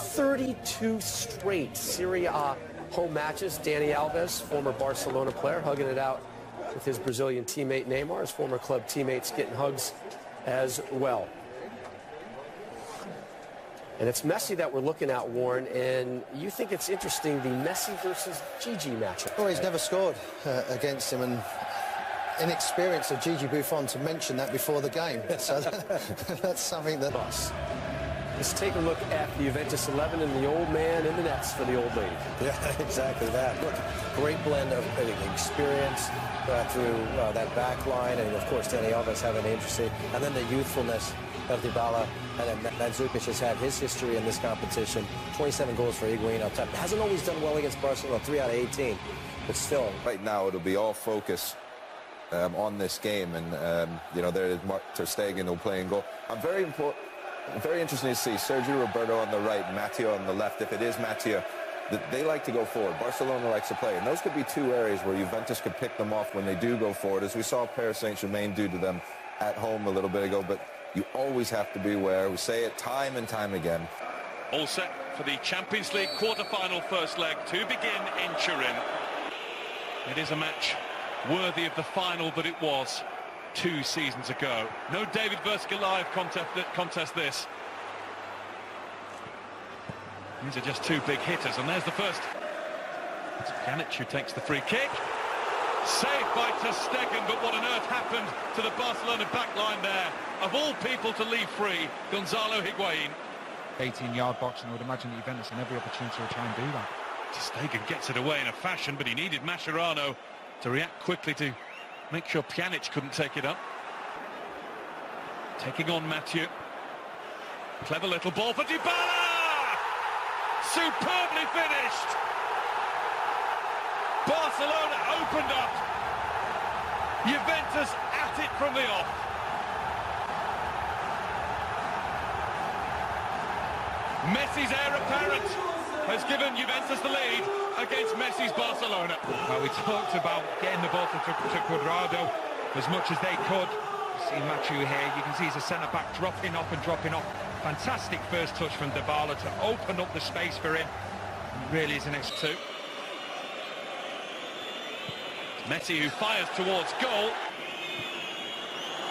32 straight Serie A home matches. Dani Alves, former Barcelona player, hugging it out with his Brazilian teammate Neymar. His former club teammates getting hugs as well. And it's Messi that we're looking at, Warren, and you think it's interesting, the Messi versus Gigi matchup. Well, he's never scored against him, and inexperience of Gigi Buffon to mention that before the game. So that's something that... Let's take a look at the Juventus 11 and the old man in the nets for the old lady. Yeah, exactly that. Look, great blend of experience through that back line, and of course Dani Alves having an interesting, and then the youthfulness of Dybala, and then Mandzukic has had his history in this competition. 27 goals for Higuain up top. Hasn't always done well against Barcelona, 3 out of 18, but still. Right now it'll be all focus on this game, and you know, there is Mark ter Stegen who'll play in goal. Very interesting to see Sergio Roberto on the right, Matteo on the left. If it is Matteo, they like to go forward. Barcelona likes to play, and those could be two areas where Juventus could pick them off when they do go forward, as we saw Paris Saint-Germain do to them at home a little bit ago. But you always have to be aware. We say it time and time again. All set for the Champions League quarter-final first leg to begin in Turin. It is a match worthy of the final that it was 2 seasons ago. No David versus Goliath contest this. These are just two big hitters, and there's the first. It's Pjanic who takes the free kick. Saved by ter Stegen, but what on earth happened to the Barcelona backline there? Of all people to leave free, Gonzalo Higuain. 18-yard box, and I would imagine that Juventus had every opportunity to try and do that. Ter Stegen gets it away in a fashion, but he needed Mascherano to react quickly to make sure Pjanic couldn't take it up. Taking on Mathieu. Clever little ball for Dybala! Superbly finished! Barcelona opened up. Juventus at it from the off. Messi's heir apparent has given Juventus the lead against Messi's Barcelona. Well, we talked about getting the ball to Cuadrado as much as they could. You see Mathieu here, you can see he's a centre-back dropping off and dropping off. Fantastic first touch from Dybala to open up the space for him. It really is an X2. Messi, who fires towards goal.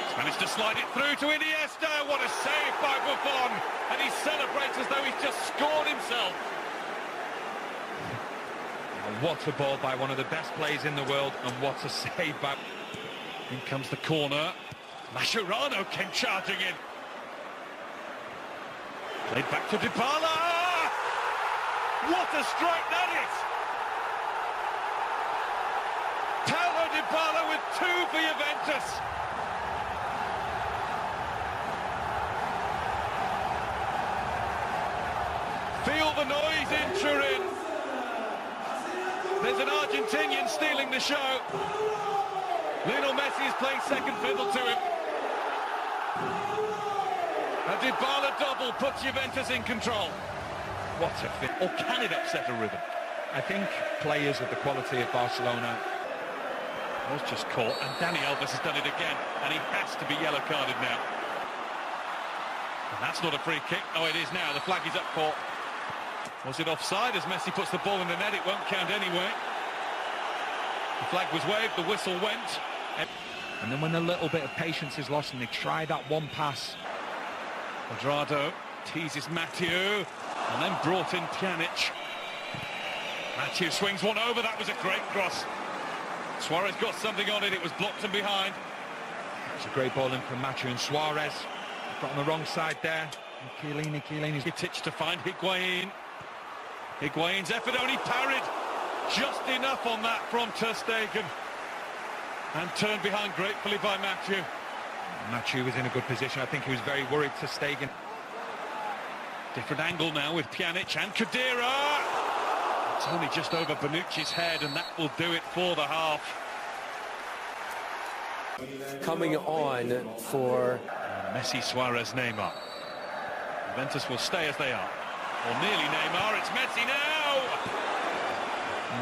He's managed to slide it through to Iniesta. What a save by Buffon. And he celebrates as though he's just scored himself. What a ball by one of the best players in the world, and what a save by... In comes the corner. Mascherano came charging in. Played back to Dybala. What a strike that is! Paulo Dybala with 2 for Juventus. Feel the noise in Turin. There's an Argentinian stealing the show. Lionel Messi is playing second fiddle to him. A Dybala double puts Juventus in control. What a fit. Or can it upset a rhythm? I think players of the quality of Barcelona... Was just caught, and Dani Alves has done it again, and he has to be yellow carded now. And that's not a free kick. Oh, it is now. The flag is up for... Was it offside? As Messi puts the ball in the net, it won't count anyway. The flag was waved, the whistle went. And then when a little bit of patience is lost and they try that one pass. Cuadrado teases Mathieu, and then brought in Pjanic. Mathieu swings one over, that was a great cross. Suarez got something on it, it was blocked from behind. It's a great ball in from Mathieu, and Suarez got on the wrong side there. And Chiellini's... Hitch to find Higuain. Higuain's effort only parried just enough on that from ter Stegen. And turned behind gratefully by Mathieu. Mathieu was in a good position. I think he was very worried ter Stegen. Different angle now with Pjanic and Khedira. It's only just over Bonucci's head, and that will do it for the half. Coming on for Messi, Suarez, Neymar. Juventus will stay as they are. Or nearly Neymar, it's Messi now!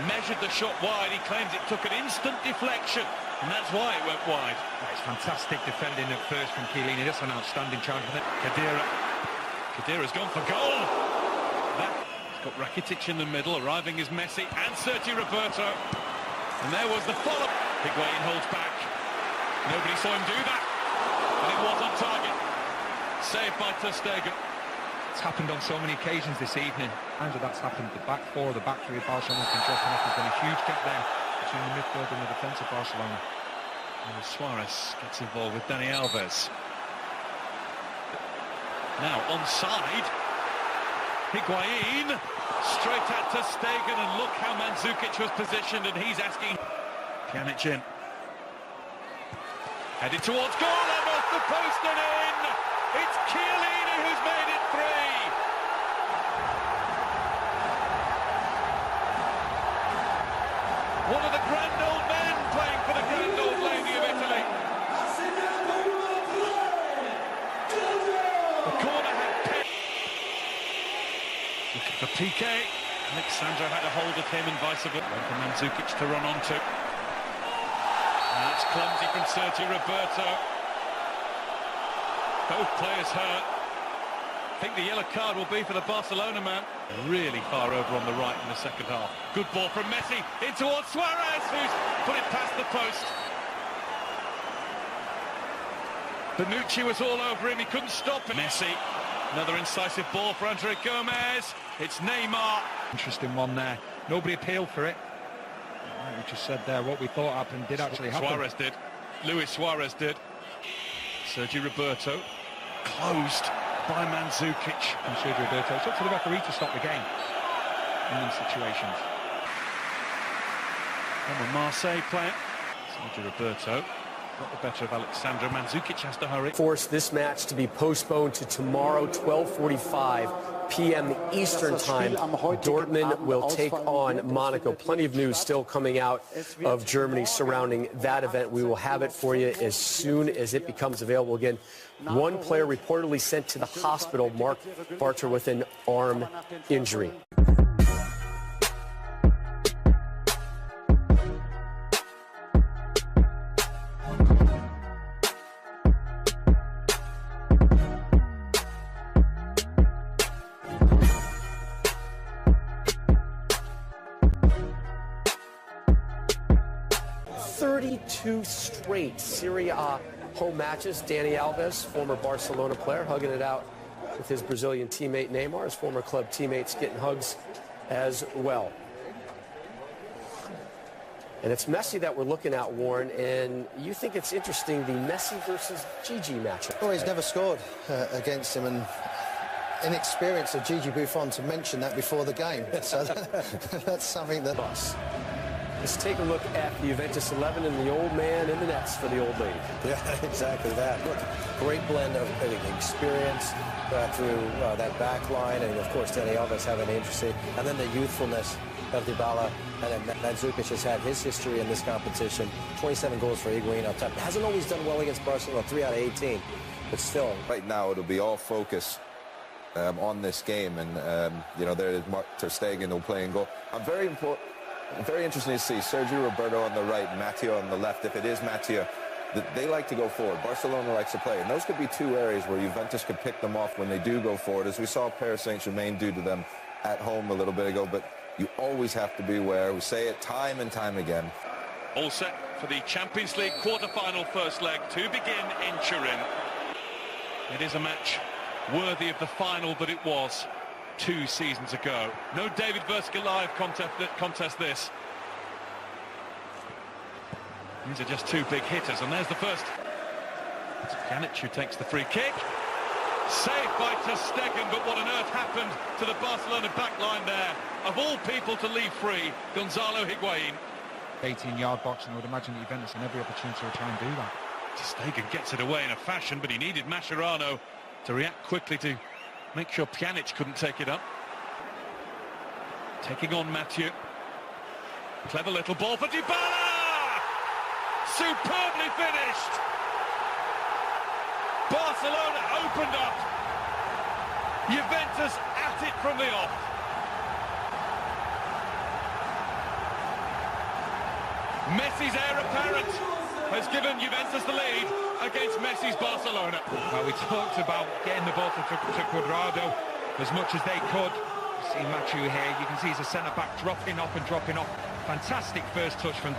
Measured the shot wide, he claims it took an instant deflection, and that's why it went wide. It's fantastic defending at first from Chiellini. That's an outstanding challenge. Khedira's gone for goal. That got Rakitic in the middle, arriving is Messi and Sergio Roberto. And there was the follow-up. Higuain holds back. Nobody saw him do that. And it was on target. Saved by Ter Stegen. It's happened on so many occasions this evening. And that's happened. The back four, the back three of Barcelona has been dropping off. There's been a huge gap there between the midfield and the defence of Barcelona. And Suarez gets involved with Dani Alves. Now onside. Higuain straight at Ter Stegen, and look how Mandzukic was positioned, and he's asking. Pjanic in. Headed towards goal and off the post and in. It's Chiellini who's made it 3. One of the grand old men playing for the grand old lady of Italy. The corner had looking for Piqué. Alexandra had a hold of him and vice versa. One for Mandzukic to run onto. That's clumsy from Sergio Roberto. Both players hurt. I think the yellow card will be for the Barcelona man. Really far over on the right in the second half. Good ball from Messi in towards Suarez, who's put it past the post. Bonucci was all over him, he couldn't stop it. Messi, another incisive ball for Andre Gomez. It's Neymar. Interesting one there. Nobody appealed for it. Like we just said there, what we thought happened did actually happen. Suarez did. Luis Suarez did. Sergio Roberto closed by Mandzukic. And Sergio Roberto, it's up to the referee to stop the game in these situations. From a Marseille player. Sergio Roberto got the better of Alexandra. Mandzukic has to hurry. Force this match to be postponed to tomorrow, 12:45 p.m. Eastern Time. Dortmund will take on Monaco. Plenty of news still coming out of Germany surrounding that event. We will have it for you as soon as it becomes available. Again, one player reportedly sent to the hospital, Mark Bartra, with an arm injury. Straight Serie A home matches. Dani Alves, former Barcelona player, hugging it out with his Brazilian teammate Neymar. His former club teammates getting hugs as well. And it's Messi that we're looking at, Warren, and you think it's interesting, the Messi versus Gigi matchup. Well, he's never scored against him, and inexperience of Gigi Buffon to mention that before the game. So that's something that... Let's take a look at the Juventus 11 and the old man in the nets for the old lady. Yeah, exactly that. Look, great blend of experience through that back line, and of course Dani Alves having an injury, and then the youthfulness of Dybala, and then Mandzukic has had his history in this competition. 27 goals for Higuain up top. Hasn't always done well against Barcelona, 3 out of 18, but still. Right now it'll be all focus on this game, and you know, there is Ter Stegen who'll play in goal. I'm very interested to see Sergio Roberto on the right, Matteo on the left. If it is Matteo, they like to go forward. Barcelona likes to play, and those could be two areas where Juventus could pick them off when they do go forward, as we saw Paris Saint-Germain do to them at home a little bit ago. But you always have to be aware. We say it time and time again. All set for the Champions League quarter-final first leg to begin in Turin. It is a match worthy of the final that it was 2 seasons ago. No David Verska live contest this. These are just two big hitters, and there's the first. It's Pjanic who takes the free kick. Saved by Ter Stegen, but what on earth happened to the Barcelona backline there? Of all people to leave free, Gonzalo Higuain. 18-yard box, and I would imagine Juventus had every opportunity to try and do that. Ter Stegen gets it away in a fashion, but he needed Mascherano to react quickly to make sure Pjanic couldn't take it up. Taking on Mathieu. Clever little ball for Dybala! Superbly finished! Barcelona opened up. Juventus at it from the off. Messi's heir apparent has given Juventus the lead against Messi's Barcelona. Well, we talked about getting the ball to Cuadrado as much as they could. See Matthew here, you can see he's a centre-back dropping off and dropping off. Fantastic first touch from